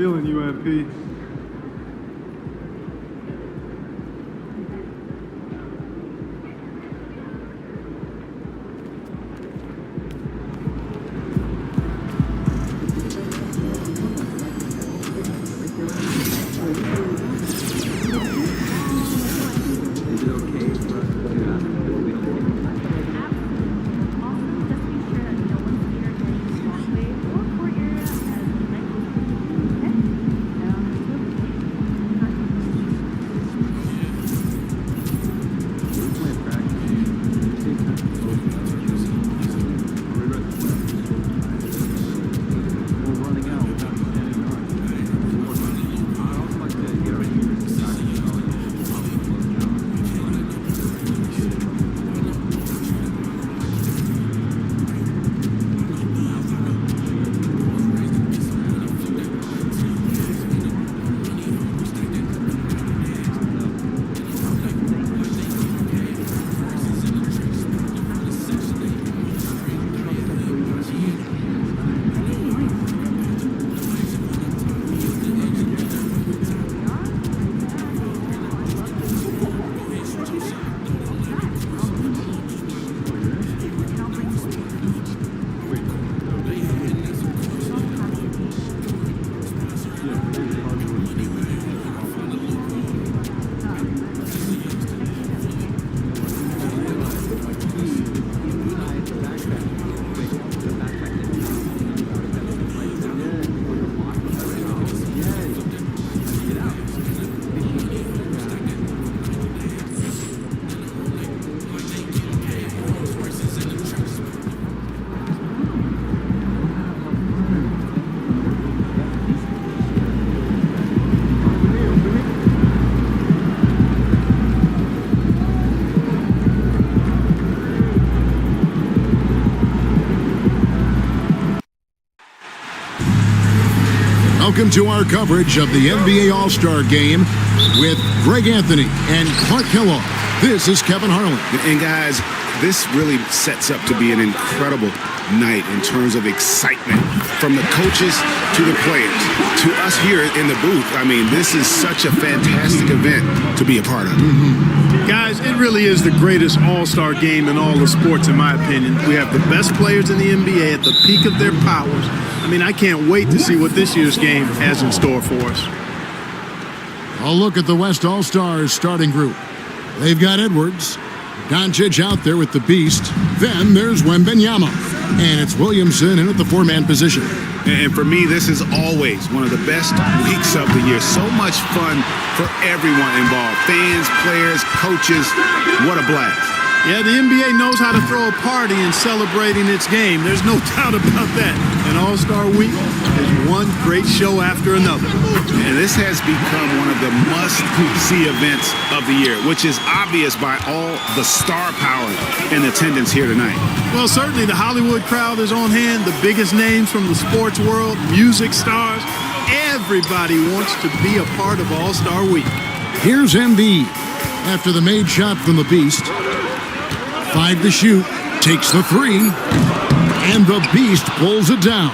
feeling you, MP. Welcome to our coverage of the NBA All-Star Game with Greg Anthony and Clark Kellogg. This is Kevin Harlan. And guys, this really sets up to be an incredible night in terms of excitement from the coaches to the players to us here in the booth. I mean, this is such a fantastic event to be a part of. Guys, it really is the greatest all-star game in all the sports, in my opinion. We have the best players in the NBA at the peak of their powers. I mean, I can't wait to see what this year's game has in store for us. A look at the West All-Stars starting group. They've got Edwards, Doncic out there with the beast. Then there's Wembanyama, and it's Williamson in at the four-man position. And for me, this is always one of the best weeks of the year. So much fun for everyone involved. Fans, players, coaches. What a blast. Yeah, the NBA knows how to throw a party in celebrating its game. There's no doubt about that. And All-Star Week is one great show after another. And this has become one of the must-see events of the year, which is obvious by all the star power in attendance here tonight. Well, certainly the Hollywood crowd is on hand, the biggest names from the sports world, music stars. Everybody wants to be a part of All-Star Week. Here's Embiid after the made shot from the beast. 5 to shoot, takes the 3, and the beast pulls it down.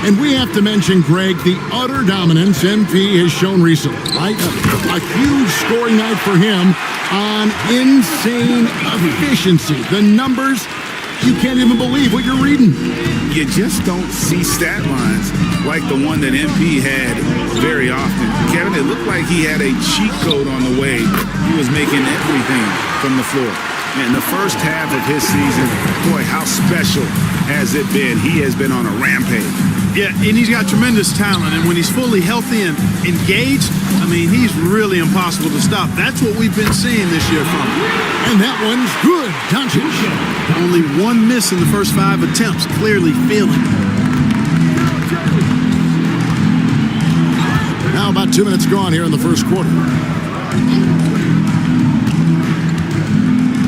And we have to mention, Greg, the utter dominance MP has shown recently, right? A huge scoring night for him on insane efficiency. The numbers, you can't even believe what you're reading. You just don't see stat lines like the one that MP had very often. Kevin, it looked like he had a cheat code on the way. He was making everything from the floor. In the first half of his season, boy, how special has it been? He has been on a rampage. Yeah, and he's got tremendous talent, and when he's fully healthy and engaged, I mean, he's really impossible to stop. That's what we've been seeing this year from him. And that one's good, Doncic. Only one miss in the first 5 attempts, clearly feeling it. Now about 2 minutes gone here in the first quarter.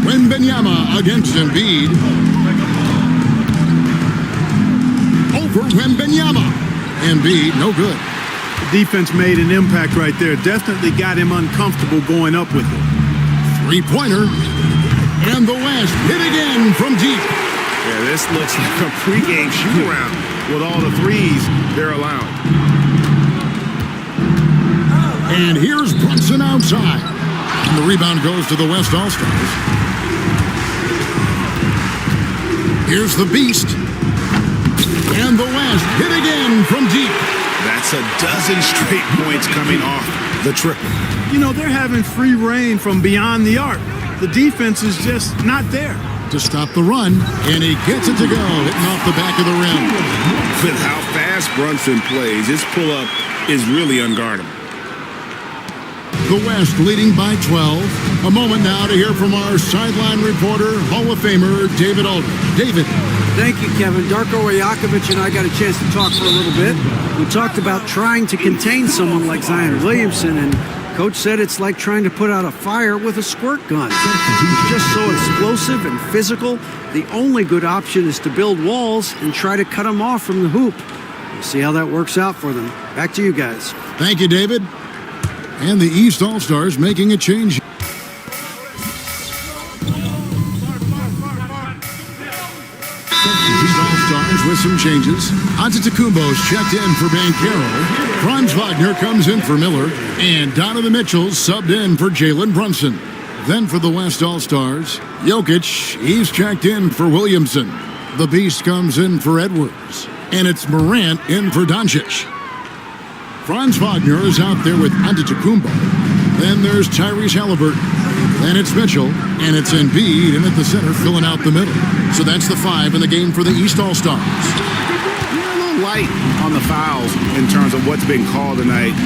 Wembanyama against Embiid. Over Wembanyama. Embiid, no good. The defense made an impact right there. Definitely got him uncomfortable going up with it. Three-pointer. And the West hit again from deep. Yeah, this looks like a pregame shoot-around with all the threes they're allowing. And here's Brunson outside. And the rebound goes to the West All-Stars. Here's the Beast. And the West hit again from deep. That's a dozen straight points coming off the triple. You know, they're having free reign from beyond the arc. The defense is just not there. To stop the run, and he gets it to go, hitting off the back of the rim. With how fast Brunson plays, his pull-up is really unguardable. The West leading by 12. A moment now to hear from our sideline reporter, Hall of Famer David Aldridge. David. Thank you, Kevin. Darko Rajakovic and I got a chance to talk for a little bit. We talked about trying to contain someone like Zion Williamson, and Coach said it's like trying to put out a fire with a squirt gun. He's just so explosive and physical. The only good option is to build walls and try to cut him off from the hoop. We'll see how that works out for them. Back to you guys. Thank you, David. And the East All-Stars making a change. East All-Stars with some changes. Antetokounmpo's checked in for Banchero. Franz Wagner comes in for Miller. And Donovan Mitchell subbed in for Jalen Brunson. Then for the West All-Stars, Jokic, he's checked in for Williamson. The Beast comes in for Edwards. And it's Morant in for Doncic. Franz Wagner is out there with Antetokounmpo. Then there's Tyrese Halliburton. Then it's Mitchell, and it's Embiid in at the center, filling out the middle. So that's the 5 in the game for the East All-Stars. You're a little light on the fouls in terms of what's been called tonight,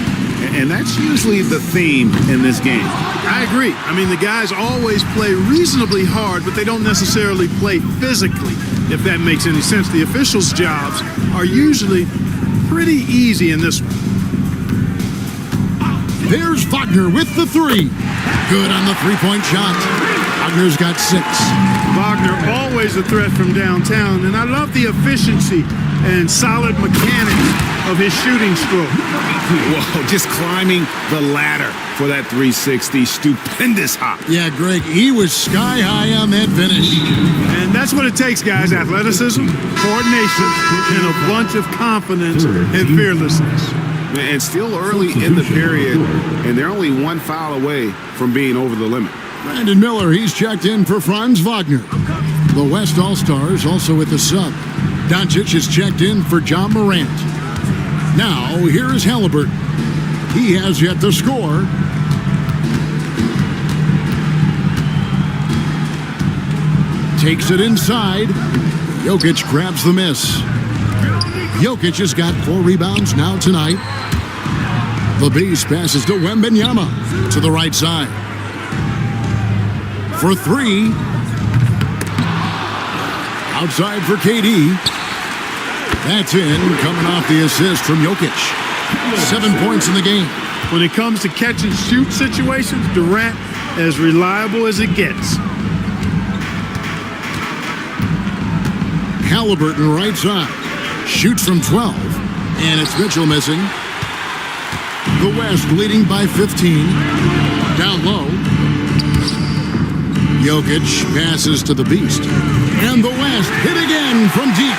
and that's usually the theme in this game. I agree. I mean, the guys always play reasonably hard, but they don't necessarily play physically, if that makes any sense. The officials' jobs are usually pretty easy in this one. There's Wagner with the 3. Good on the three-point shot. Wagner's got 6. Wagner always a threat from downtown, and I love the efficiency and solid mechanics of his shooting stroke. Whoa, just climbing the ladder for that 360. Stupendous hop. Yeah, Greg, he was sky high on that finish. And that's what it takes, guys. Athleticism, coordination, and a bunch of confidence and fearlessness. And still early in the period, and they're only one foul away from being over the limit. Brandon Miller, he's checked in for Franz Wagner. The West All-Stars also with the sub. Doncic is checked in for John Morant. Now, here is Halliburton. He has yet to score. Takes it inside. Jokic grabs the miss. Jokic has got 4 rebounds now tonight. The Beast passes to Wembanyama to the right side. For 3. Outside for KD. That's in, coming off the assist from Jokic. 7 points in the game. When it comes to catch and shoot situations, Durant as reliable as it gets. Halliburton right side. Shoots from 12. And it's Mitchell missing. The West leading by 15. Down low. Jokic passes to the Beast. And the West hit again from deep.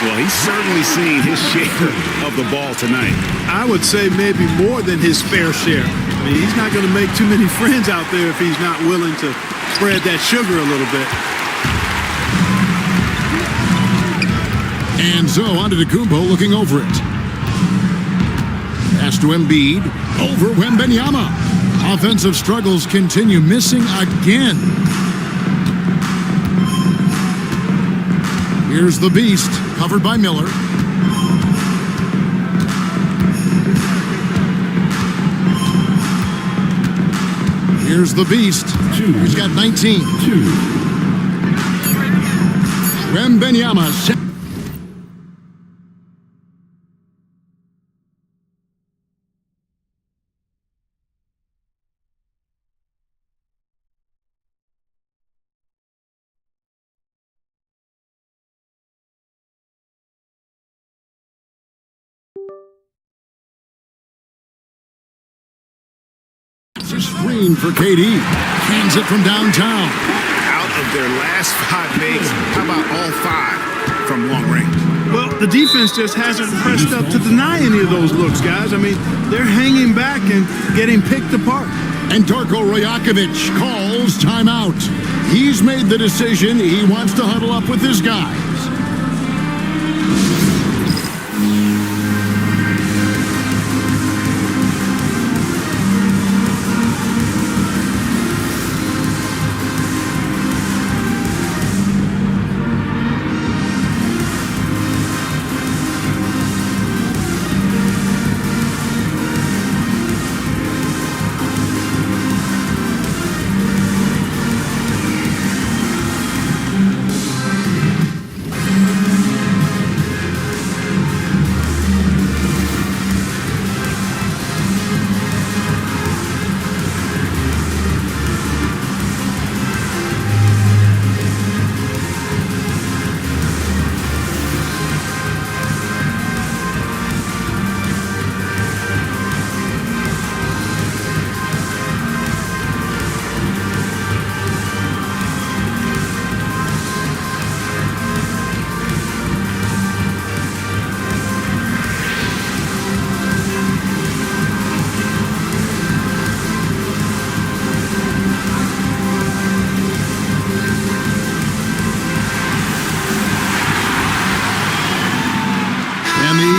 Well, he's certainly seen his share of the ball tonight. I would say maybe more than his fair share. I mean, he's not going to make too many friends out there if he's not willing to spread that sugar a little bit. And so Antetokounmpo looking over it. Pass to Embiid. Over Wembanyama. Offensive struggles continue, missing again. Here's the Beast, covered by Miller. Here's the Beast. He's got 19. Wembanyama. Screen for KD. Hands it from downtown. Out of their last 5 makes, how about all 5 from long range? Well, The defense just hasn't pressed up to deny any of those looks, guys. I mean, they're hanging back and getting picked apart. And Darko Rajakovic calls timeout. He's made the decision. He wants to huddle up with his guys.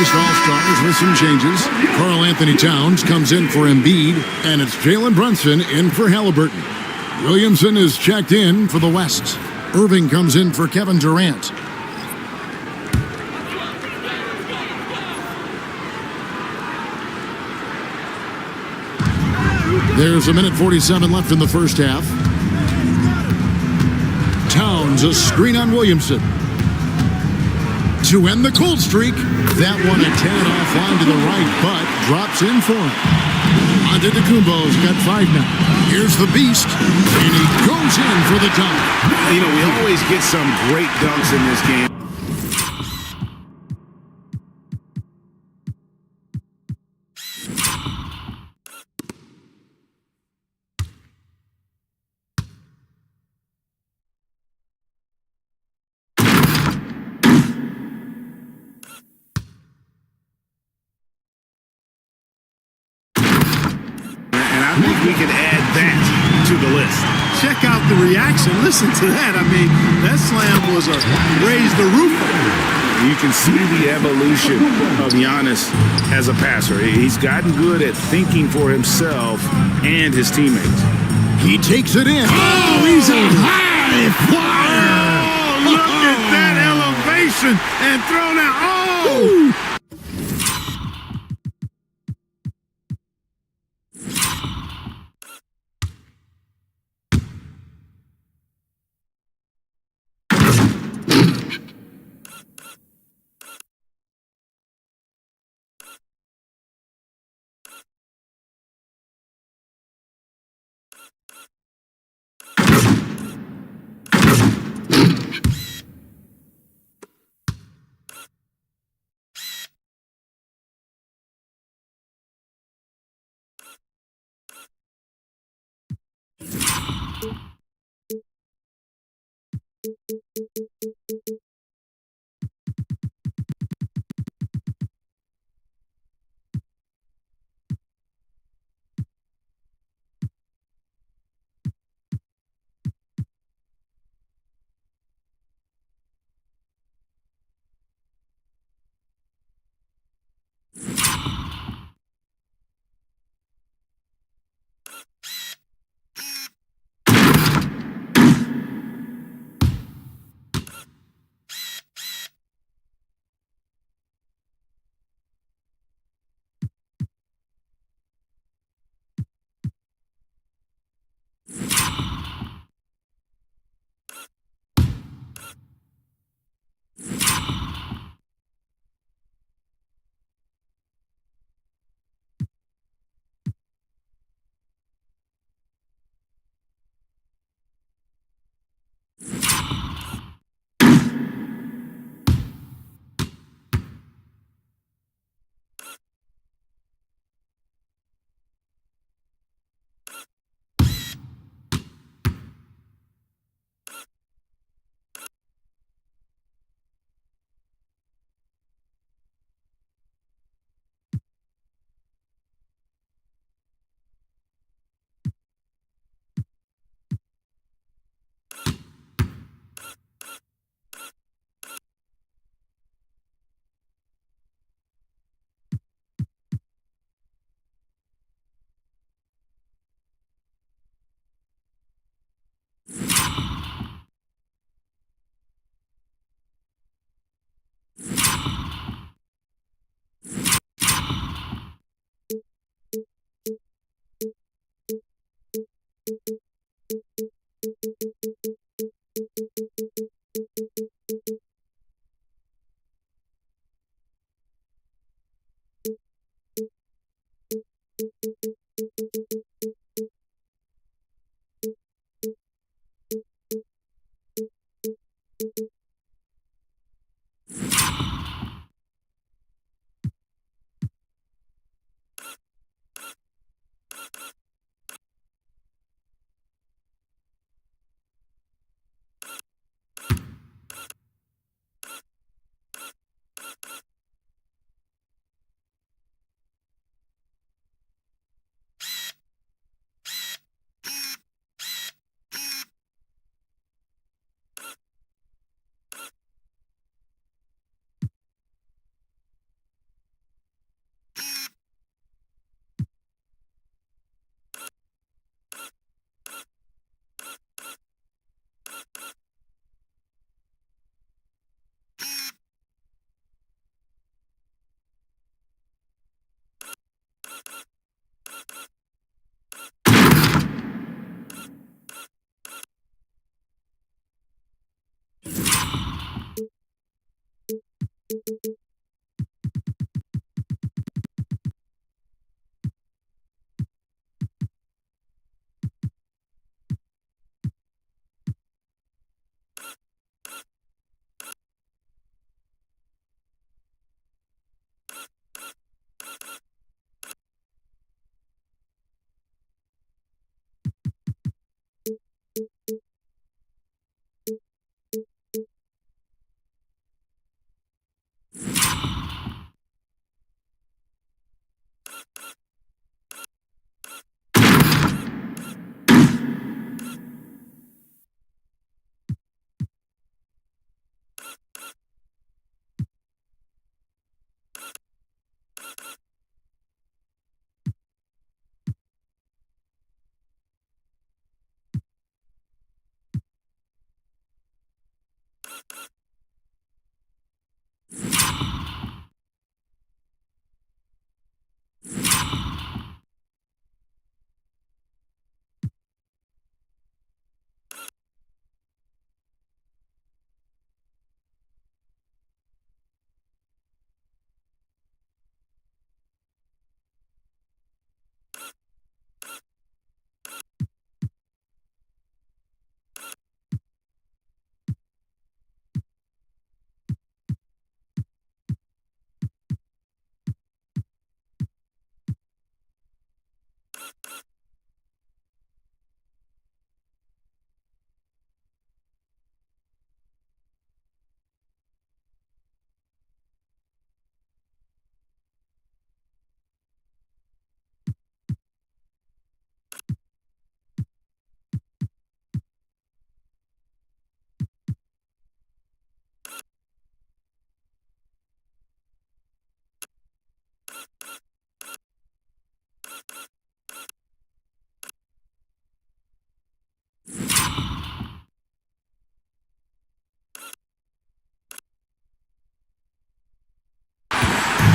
All-Stars with some changes. Karl Anthony Towns comes in for Embiid, and it's Jalen Brunson in for Halliburton. Williamson is checked in for the West. Irving comes in for Kevin Durant. There's 1:47 left in the first half. Towns, a screen on Williamson. To end the cold streak, that one a tad offline to the right, but drops in for him. Antetokounmpo's got 5 now. Here's the Beast, and he goes in for the dunk. You know, we always get some great dunks in this game. I think we can add that to the list. Check out the reaction. Listen to that. I mean, that slam was a raise the roof. You can see the evolution of Giannis as a passer. He's gotten good at thinking for himself and his teammates. He takes it in. Oh, he's a high flyer. Oh, look at that elevation and throw down. Oh!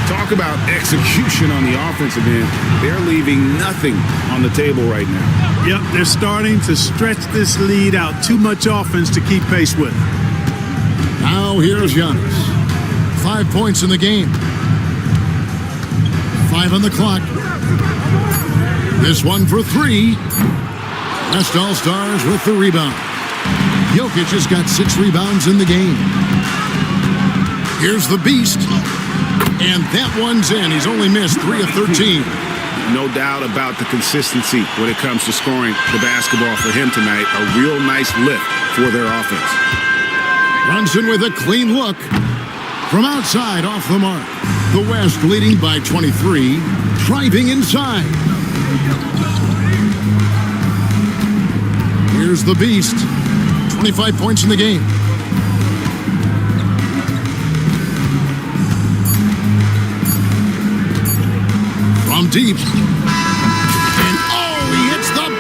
Talk about execution on the offensive end. They're leaving nothing on the table right now. Yep, they're starting to stretch this lead out. Too much offense to keep pace with. Now here's Giannis. 5 points in the game. 5 on the clock. This one for 3. West All-Stars with the rebound. Jokic has got 6 rebounds in the game. Here's the Beast. And that one's in. He's only missed 3 of 13. No doubt about the consistency when it comes to scoring the basketball for him tonight. A real nice lift for their offense. Brunson with a clean look. From outside, off the mark. The West leading by 23. Driving inside. Here's the Beast. 25 points in the game. From deep. And oh, he hits the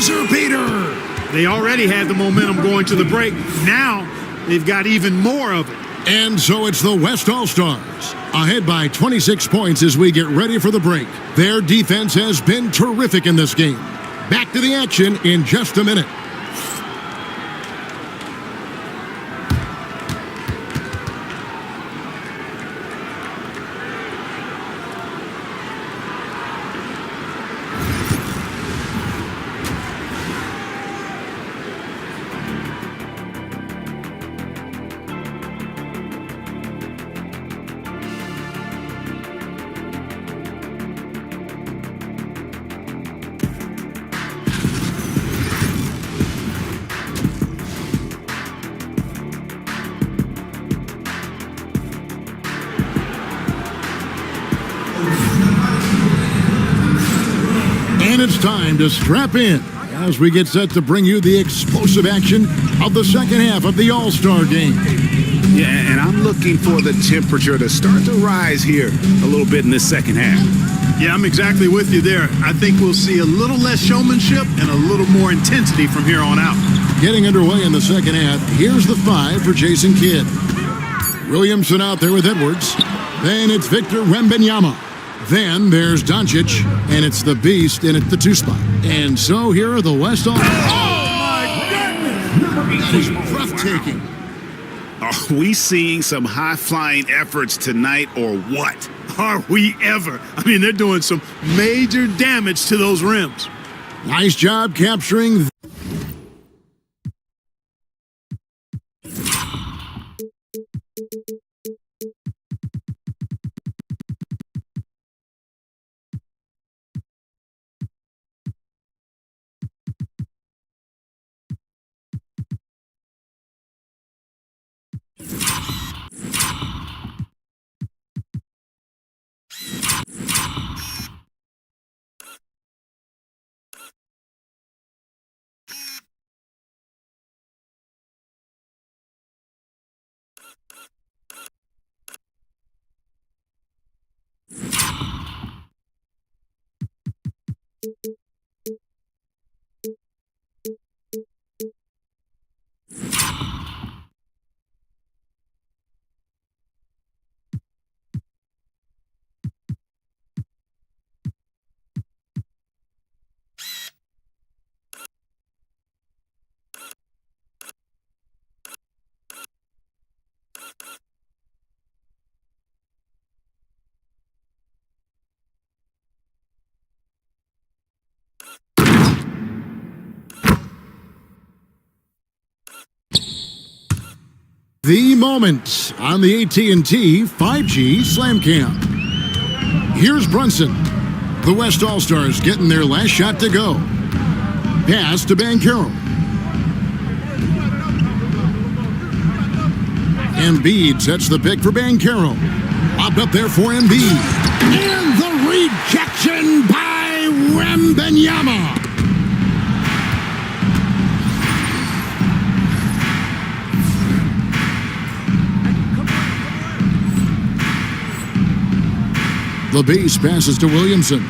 Buzzer beater. They already had the momentum going to the break. Now they've got even more of it. And so it's the West All-Stars, ahead by 26 points as we get ready for the break. Their defense has been terrific in this game. Back to the action in just a minute. And it's time to strap in as we get set to bring you the explosive action of the second half of the All-Star game. Yeah, and I'm looking for the temperature to start to rise here a little bit in this second half. Yeah, I'm exactly with you there. I think we'll see a little less showmanship and a little more intensity from here on out. Getting underway in the second half, here's the 5 for Jason Kidd. Williamson out there with Edwards. Then it's Victor Wembanyama. Then there's Doncic, and it's the Beast in at the 2 spot. And so here are the West All. Oh, my goodness! That is breathtaking. Are we seeing some high-flying efforts tonight or what? Are we ever? I mean, they're doing some major damage to those rims. Nice job capturing. The moment on the AT&T 5G Slam Cam. Here's Brunson. The West All-Stars getting their last shot to go. Pass to Banchero. Embiid sets the pick for Banchero. Lobbed up there for Embiid. And the rejection by Wembanyama. The base passes to Williamson.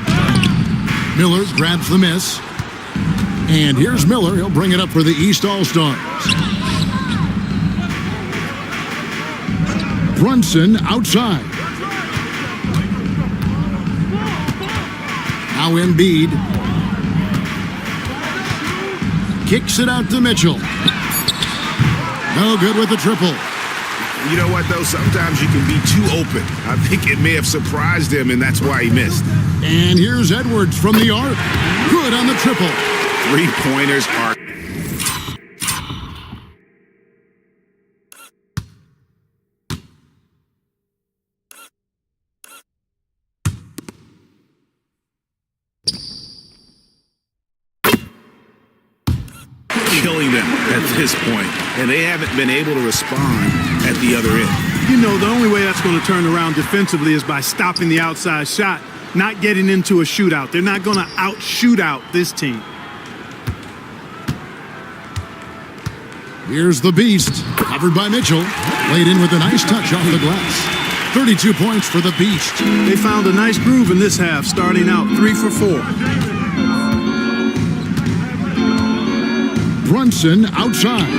Miller grabs the miss. And here's Miller. He'll bring it up for the East All-Stars. Brunson outside. Now Embiid. Kicks it out to Mitchell. No good with the triple. You know what, though? Sometimes you can be too open. I think it may have surprised him, and that's why he missed. And here's Edwards from the arc. Good on the triple. Three-pointers are... killing them at this point, and they haven't been able to respond at the other end. You know, the only way that's going to turn around defensively is by stopping the outside shot, not getting into a shootout. They're not going to out-shoot out this team. Here's the Beast, covered by Mitchell. Laid in with a nice touch off the glass. 32 points for the Beast. They found a nice groove in this half, starting out 3 for 4. Brunson outside.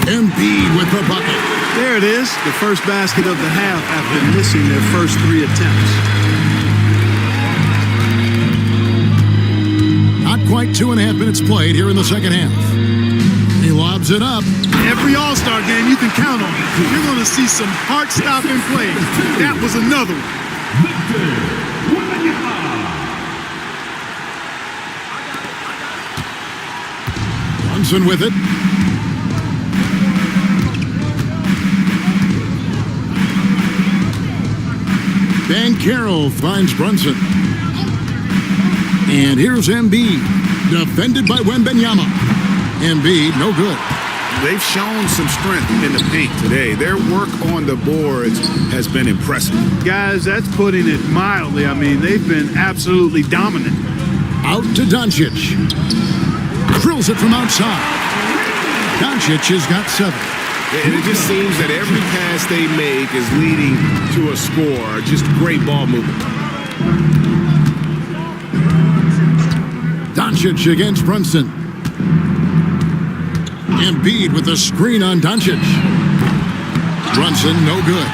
Embiid with the bucket. There it is, the first basket of the half after missing their first 3 attempts. Not quite 2.5 minutes played here in the second half. He lobs it up. Every All-Star game you can count on. You're going to see some heart-stopping plays. That was another one. Brunson with it. Banchero finds Brunson. And here's Embiid. Defended by Wembanyama. Embiid, no good. They've shown some strength in the paint today. Their work on the boards has been impressive. Guys, that's putting it mildly. I mean, they've been absolutely dominant. Out to Doncic. Drills it from outside. Doncic has got 7. And it just seems that every pass they make is leading to a score. Just great ball movement. Doncic against Brunson. Embiid with a screen on Doncic. Brunson, no good.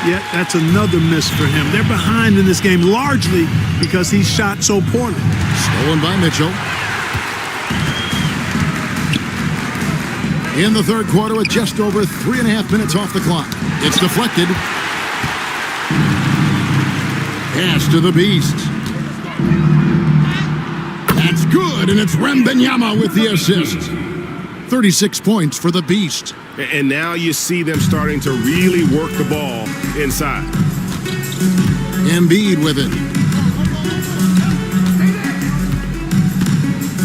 Yeah, that's another miss for him. They're behind in this game largely because he shot so poorly. Stolen by Mitchell. In the third quarter with just over 3.5 minutes off the clock. It's deflected. Pass to the Beast. That's good, and it's Wembanyama with the assist. 36 points for the Beast. And now you see them starting to really work the ball inside. Embiid with it.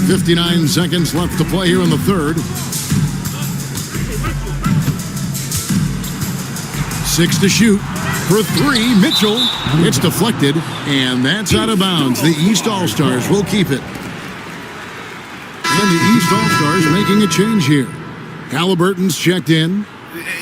59 seconds left to play here in the third. 6 to shoot. For 3, Mitchell. It's deflected, and that's out of bounds. The East All-Stars will keep it. And the East All-Stars making a change here. Halliburton's checked in.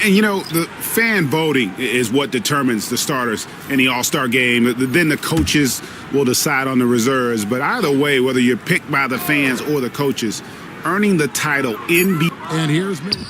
And, you know, the fan voting is what determines the starters in the All-Star game. Then the coaches will decide on the reserves. But either way, whether you're picked by the fans or the coaches, earning the title in... And here's Mitchell.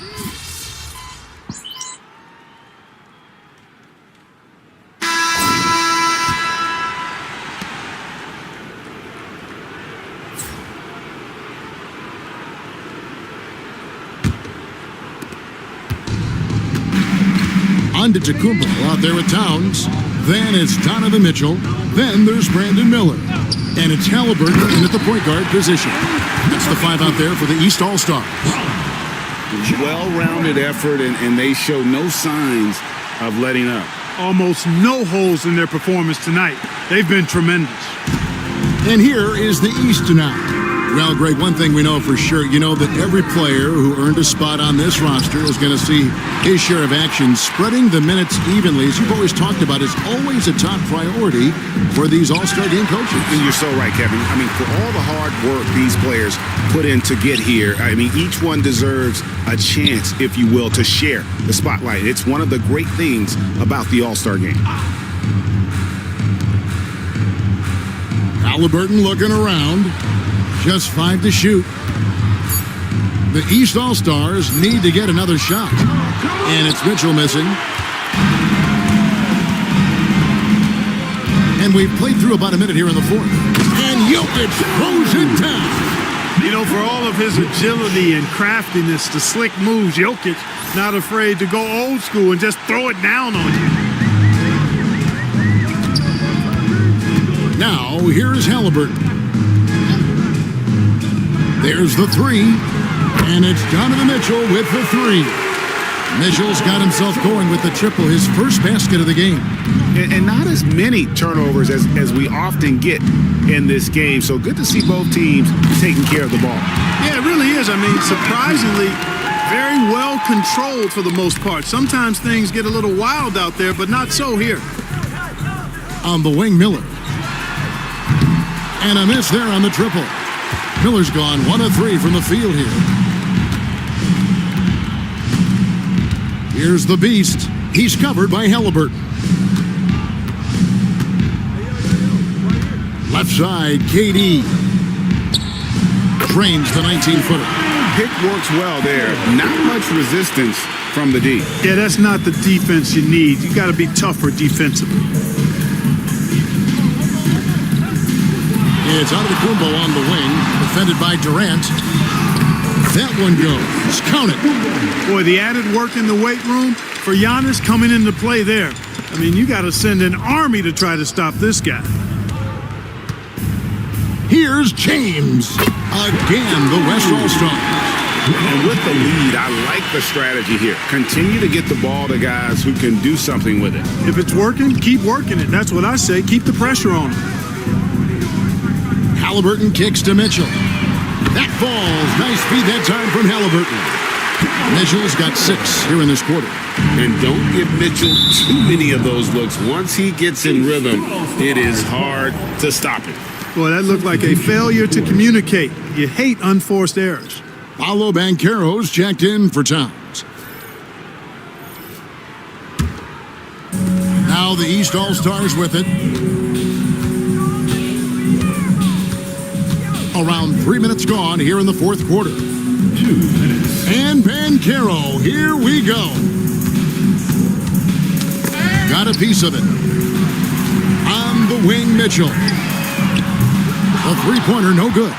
Antetokounmpo out there with Towns. Then it's Donovan Mitchell. Then there's Brandon Miller. And it's Halliburton in at the point guard position. That's the 5 out there for the East All-Stars. well-rounded effort, and they show no signs of letting up. Almost no holes in their performance tonight. They've been tremendous. And here is the East now. Well, Greg, one thing we know for sure, you know that every player who earned a spot on this roster is going to see his share of action. Spreading the minutes evenly, as you've always talked about, is always a top priority for these All-Star game coaches. And you're so right, Kevin. I mean, for all the hard work these players put in to get here, I mean, each one deserves a chance, if you will, to share the spotlight. It's one of the great things about the All-Star game. Halliburton looking around. Just 5 to shoot. The East All-Stars need to get another shot. And it's Mitchell missing. And we've played through about a minute here in the fourth. And Jokic throws it down. You know, for all of his agility and craftiness, the slick moves, Jokic not afraid to go old school and just throw it down on you. Now, here is Halliburton. There's the three, and it's Donovan Mitchell with the three. Mitchell's got himself going with the triple, his first basket of the game. And not as many turnovers as we often get in this game. So good to see both teams taking care of the ball. Yeah, it really is. I mean, surprisingly, very well controlled for the most part. Sometimes things get a little wild out there, but not so here. On the wing, Miller. And a miss there on the triple. Miller's gone 1 of 3 from the field here. Here's the Beast. He's covered by Halliburton. Left side, KD. Drains the 19-footer. Pick works well there. Not much resistance from the D. Yeah, that's not the defense you need. You got to be tougher defensively. It's Antetokounmpo on the wing, defended by Durant. That one goes. Count it. Boy, the added work in the weight room for Giannis coming into play there. I mean, you got to send an army to try to stop this guy. Here's James. Again, the West All-Stars. And with the lead, I like the strategy here. Continue to get the ball to guys who can do something with it. If it's working, keep working it. That's what I say. Keep the pressure on him. Halliburton kicks to Mitchell. That falls. Nice feed that time from Halliburton. Mitchell's got 6 here in this quarter. And don't give Mitchell too many of those looks. Once he gets in rhythm, it is hard to stop it. Boy, that looked like a failure to communicate. You hate unforced errors. Paolo Banchero's checked in for Towns. Now the East All-Stars with it. Around 3 minutes gone here in the fourth quarter. 2 minutes. And Banchero, here we go. Got a piece of it. On the wing, Mitchell. A three-pointer, no good.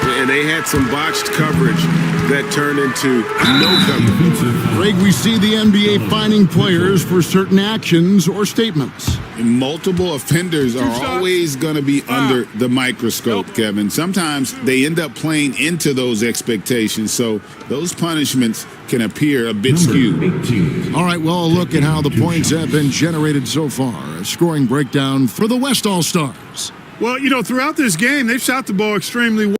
And they had some botched coverage that turned into no coverage. Greg, we see the NBA fining players for certain actions or statements. Multiple offenders are always going to be under the microscope, Kevin. Sometimes they end up playing into those expectations, so those punishments can appear a bit skewed. All right, well, look at how the points have been generated so far. A scoring breakdown for the West All-Stars. Well, you know, throughout this game, they've shot the ball extremely well.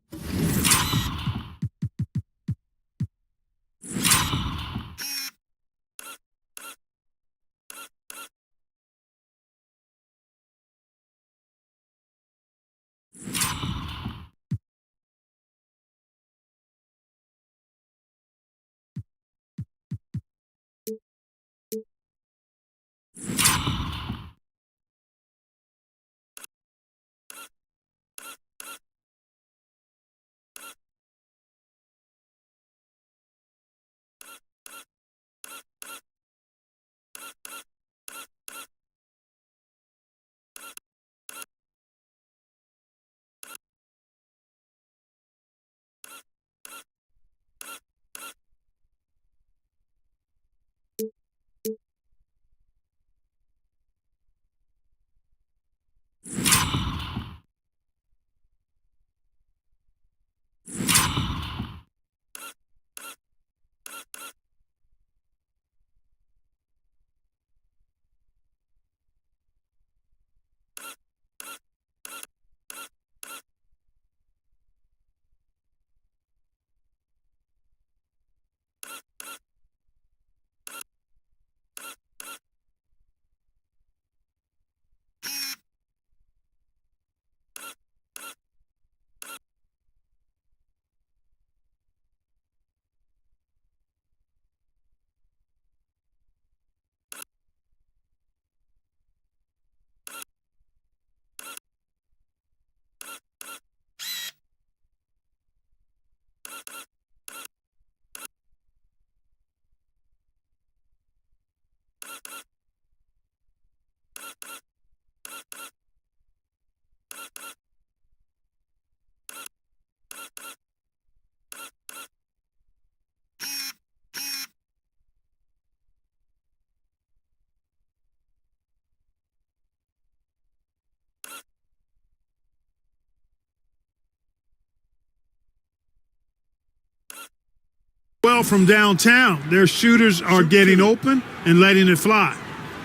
well from downtown. Their shooters are getting open and letting it fly.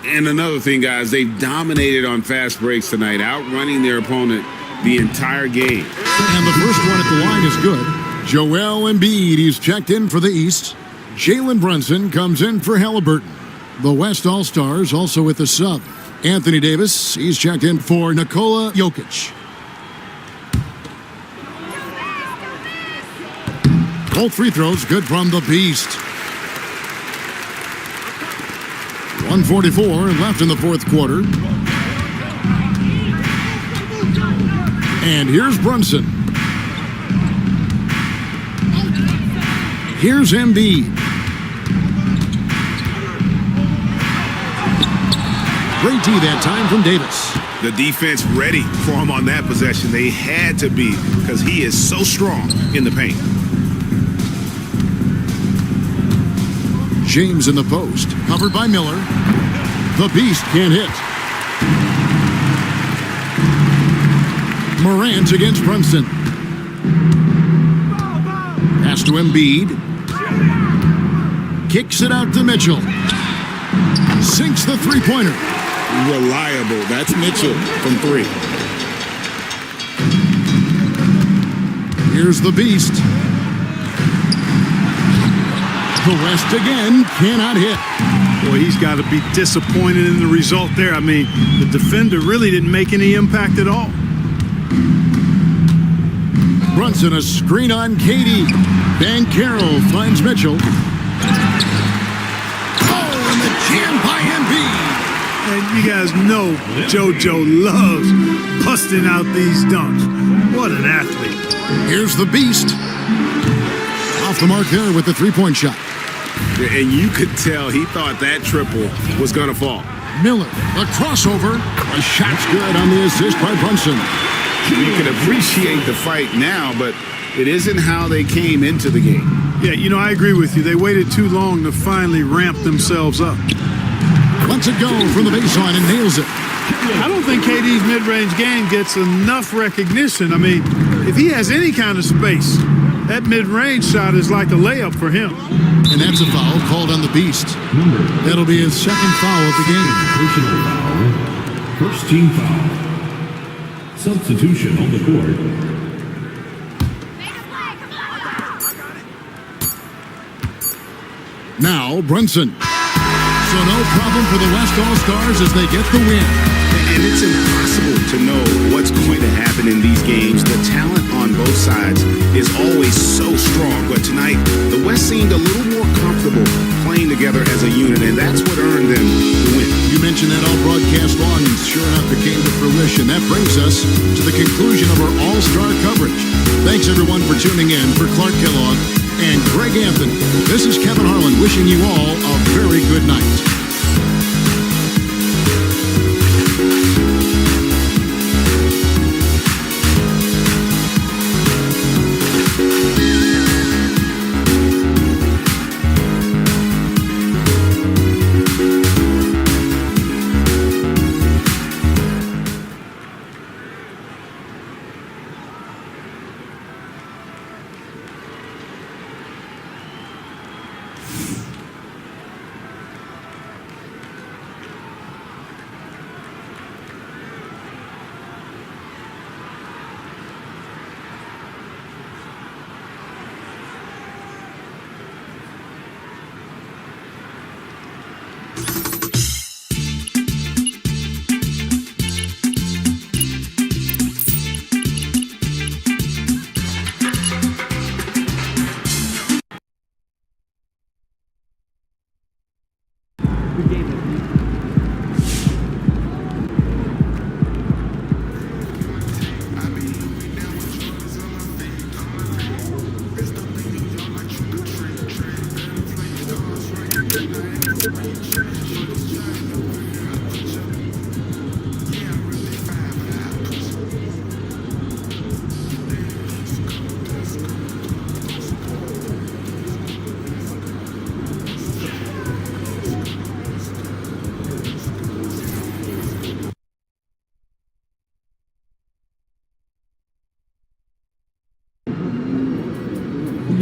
And another thing, guys, they've dominated on fast breaks tonight, outrunning their opponent the entire game. And the first one at the line is good. Joel Embiid, he's checked in for the East. Jalen Brunson comes in for Halliburton. The West All-Stars also with the sub. Anthony Davis, he's checked in for Nikola Jokic. Both free throws good from the Beast. 1:44 left in the fourth quarter. And here's Brunson. Here's Embiid. Great D that time from Davis. The defense ready for him on that possession. They had to be, because he is so strong in the paint. James in the post, covered by Miller. The Beast can't hit. Morant against Brunson. Pass to Embiid. Kicks it out to Mitchell. Sinks the three-pointer. Reliable. That's Mitchell from three. Here's the Beast. The West again cannot hit. Boy, he's got to be disappointed in the result there. I mean, the defender really didn't make any impact at all. Brunson, a screen on KD. Banchero finds Mitchell. Oh, and the jam by Embiid. And you guys know JoJo loves busting out these dunks. What an athlete. Here's the Beast. Off the mark there with the three-point shot. And you could tell he thought that triple was going to fall. Miller, a crossover. A shot's good on the assist by Brunson. You can appreciate the fight now, but it isn't how they came into the game. Yeah, you know, I agree with you. They waited too long to finally ramp themselves up. Lets it go from the baseline and nails it. I don't think KD's mid-range game gets enough recognition. I mean, if he has any kind of space, that mid-range shot is like a layup for him. And that's a foul called on the Beast. That'll be his second foul of the game. Personal foul. First team foul. Substitution on the court. Now Brunson. So no problem for the West All-Stars as they get the win. And it's impossible to know what's going to happen in these games. The talent on both sides is always so strong. But tonight, the West seemed a little more comfortable playing together as a unit, and that's what earned them the win. You mentioned that all broadcast long, and sure enough, it came to fruition. That brings us to the conclusion of our All-Star coverage. Thanks, everyone, for tuning in. For Clark Kellogg and Greg Anthony, this is Kevin Harlan wishing you all a very good night.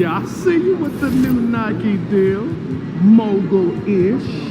Yeah, I see you with the new Nike deal. Mogul-ish.